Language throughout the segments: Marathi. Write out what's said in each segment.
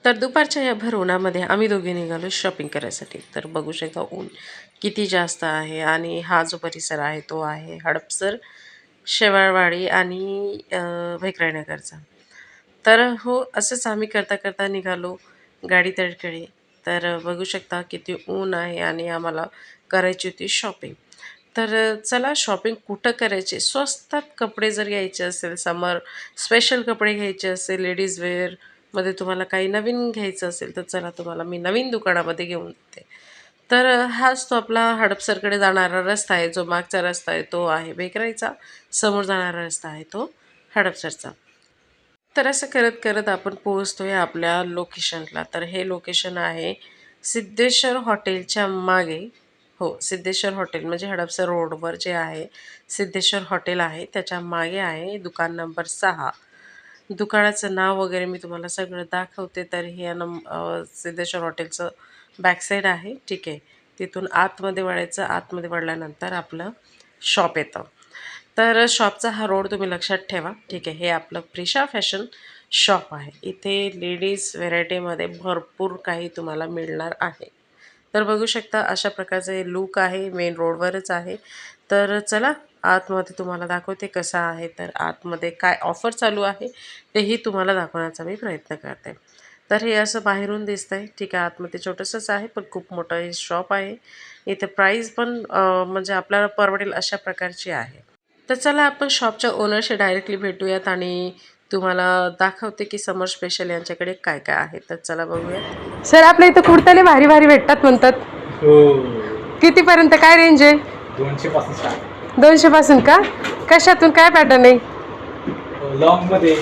तर दुपारच्या या भर उन्हामध्ये आम्ही दोघे निघालो शॉपिंग करायसाठी. तर बघू शकता ऊन किती जास्त आहे आणि हा जो परिसर आहे तो आहे हडपसर, शेवाळवाडी आणि भेकराईनगरचा. तर हो, असंच आम्ही करता करता निघालो गाडी तळकडे. तर बघू शकता किती ऊन आहे आणि आम्हाला करायची होती शॉपिंग. तर चला शॉपिंग कुठं करायची? स्वस्तात कपडे जर घ्यायचे असेल, समर स्पेशल कपडे घ्यायचे असेल, लेडीज वेअरमध्ये तुम्हाला काही नवीन घ्यायचं असेल, तर चला तुम्हाला मी नवीन दुकानामध्ये घेऊन जाते. तर हाच तो आपला हडपसरकडे जाणारा रस्ता आहे. जो मागचा रस्ता आहे तो आहे बेकराईचा, समोर जाणारा रस्ता आहे तो हडपसरचा. तर असं करत करत आपण पोहोचतोय आपल्या लोकेशनला. तर हे लोकेशन आहे सिद्धेश्वर हॉटेलच्या मागे. हो, सिद्धेश्वर हॉटेल म्हणजे हडपसर रोडवर जे आहे सिद्धेश्वर हॉटेल आहे त्याच्या मागे आहे दुकान नंबर 6. दुकानाचं नाव वगैरे मी तुम्हाला सगळं दाखवते. तर हे सिद्धेश्वर हॉटेलचं बॅकसाईड आहे. ठीक आहे. तिथून आतमध्ये वळायचं. आतमध्ये वळल्यानंतर आपलं शॉप येतं. तर शॉपचा हा रोड तुम्ही लक्षात ठेवा. ठीक आहे. हे आपलं प्रिशा फॅशन शॉप आहे. इथे लेडीज व्हेरायटीमध्ये भरपूर काही तुम्हाला मिळणार आहे. तर बघू शकता अशा प्रकारचं हे लूक आहे. मेन रोडवरच आहे. तर चला आतमध्ये तुम्हाला दाखवते कसं आहे. तर आतमध्ये काय ऑफर चालू आहे तेही तुम्हाला दाखवण्याचा मी प्रयत्न करते. तर हे असं बाहेरून दिसतंय. ठीक आहे. आतमध्ये छोटंसंच आहे पण खूप मोठं हे शॉप आहे. इथे प्राईस पण म्हणजे आपल्याला परवडेल अशा प्रकारची आहे. तर चला आपण शॉपच्या ओनरशी डायरेक्टली भेटूयात आणि तुम्हाला दाखवते की समर स्पेशल यांच्याकडे काय काय आहे. तर चला बघूयात. सर आपल्या इथं कुर्ताले भारी भारी भेटतात म्हणतात. हो. कितीपर्यंत काय रेंज आहे? 200 पासून स्टार्ट. 200 पासून का? कशातून काय पॅटर्न आहे? लॉंग मध्ये,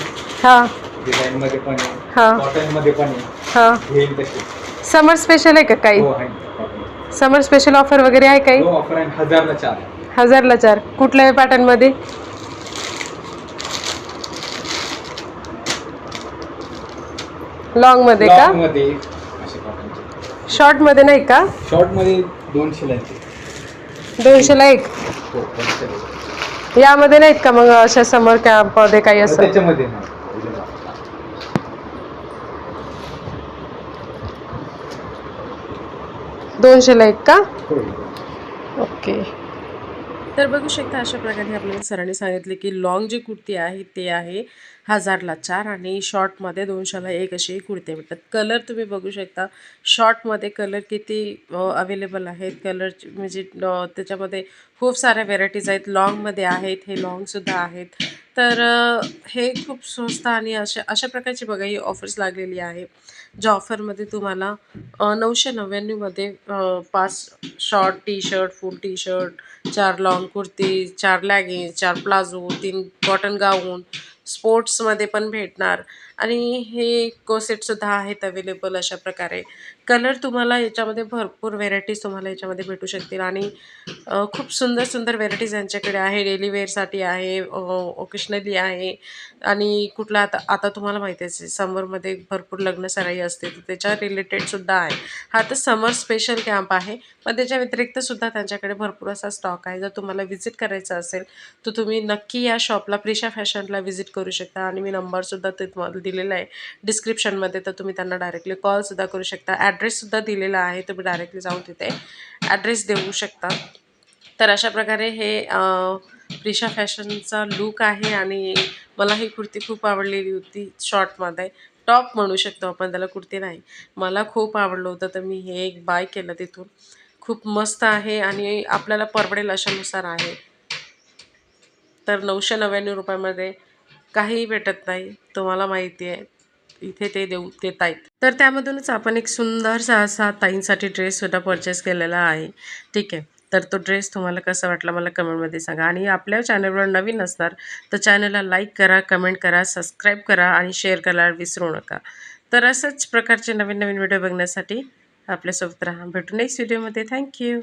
हां डिझाईन मध्ये पण आहे, हां कॉटन मध्ये पण आहे. हां. घेईल तसे. समर स्पेशल आहे का काही? हो आहे cotton. समर स्पेशल ऑफर वगैरे आहे काही? हो ऑफर आहे 1000 ला 4. 1000ला 4. कुठल्या पॅटर्नमध्ये? लॉंगमध्ये का? लॉंग मध्ये असे कॉटनचे. शॉर्टमध्ये नाही का? शॉर्ट मध्ये 200 ला येते. 200ला 1. हो 200 ला येते. यामध्ये नाहीत का मग अशा समर कॅम्पमध्ये काही असं? त्याच्यामध्ये नाही. 200ला 1 का? हो. ओके. तर बघू शकता अशा प्रकारे आपल्याला सरांनी सांगितले की लॉंग जी कुर्ती आहे ते आहे 1000ला 4 आणि शॉर्टमध्ये 200ला 1 असे कुर्ते भेटतात. कलर तुम्ही बघू शकता. शॉर्टमध्ये कलर किती अवेलेबल आहेत. कलर म्हणजे त्याच्यामध्ये खूप साऱ्या व्हेरायटीज आहेत. लॉंगमध्ये आहेत. हे लॉंगसुद्धा आहेत. तर हे खूप स्वस्त आणि अशा प्रकारची बघा ही ऑफर्स लागलेली आहे. ज्या ऑफरमध्ये तुम्हाला 999मध्ये 5 short T shirt, full T shirt, 4 long kurti, 4 leggings, 4 palazzo, 3 cotton gown, स्पोर्ट्समध्ये पण भेटणार आणि हे कोसेटसुद्धा आहेत अवेलेबल अशा प्रकारे. कलर तुम्हाला याच्यामध्ये भरपूर व्हेरायटीज तुम्हाला याच्यामध्ये भेटू शकतील आणि खूप सुंदर सुंदर व्हेरायटीज यांच्याकडे आहे. डेली वेअरसाठी आहे, ओकेशनली आहे आणि कुठला आता आता तुम्हाला माहितीच आहे समरमध्ये भरपूर लग्नसराई असते तर त्याच्या रिलेटेडसुद्धा आहे. हा तर समर स्पेशल कॅम्प आहे. पण त्याच्या व्यतिरिक्तसुद्धा त्यांच्याकडे भरपूर असा स्टॉक आहे. जर तुम्हाला व्हिजिट करायचं असेल तर तुम्ही नक्की या शॉपला प्रिशा फॅशनला व्हिजिट करू शकता आणि मी नंबरसुद्धा ते तुम्हाला दिलेला आहे डिस्क्रिप्शनमध्ये. तर तुम्ही त्यांना डायरेक्टली कॉलसुद्धा करू शकता. ॲड्रेससुद्धा दिलेला आहे. तुम्ही डायरेक्टली जाऊन तिथे ॲड्रेस देऊ शकता. तर अशा प्रकारे हे प्रिशा फॅशनचा लूक आहे आणि मला ही कुर्ती खूप आवडलेली होती. शॉर्टमध्ये टॉप म्हणू शकतो आपण त्याला, कुर्ती नाही. मला खूप आवडलं होतं तर मी हे एक बाय केलं तिथून. खूप मस्त आहे आणि आपल्याला परवडेल अशानुसार आहे. तर 999 रुपयामध्ये काहीही भेटत नाही. तुम्हाला माहिती आहे इथे ते देत आहेत. तर त्यामधूनच आपण एक सुंदरसा असा ताईंसाठी ड्रेससुद्धा परचेस केलेला आहे. ठीक आहे. तर तो ड्रेस तुम्हाला कसा वाटला मला कमेंटमध्ये सांगा आणि आपल्या चॅनलवर नवीन असणार तर चॅनलला लाईक करा, कमेंट करा, सबस्क्राईब करा आणि शेअर करायला विसरू नका. तर असंच प्रकारचे नवीन नवीन व्हिडिओ बघण्यासाठी आपल्यासोबत राहा. भेटू नेक्स्ट व्हिडिओमध्ये. थँक्यू.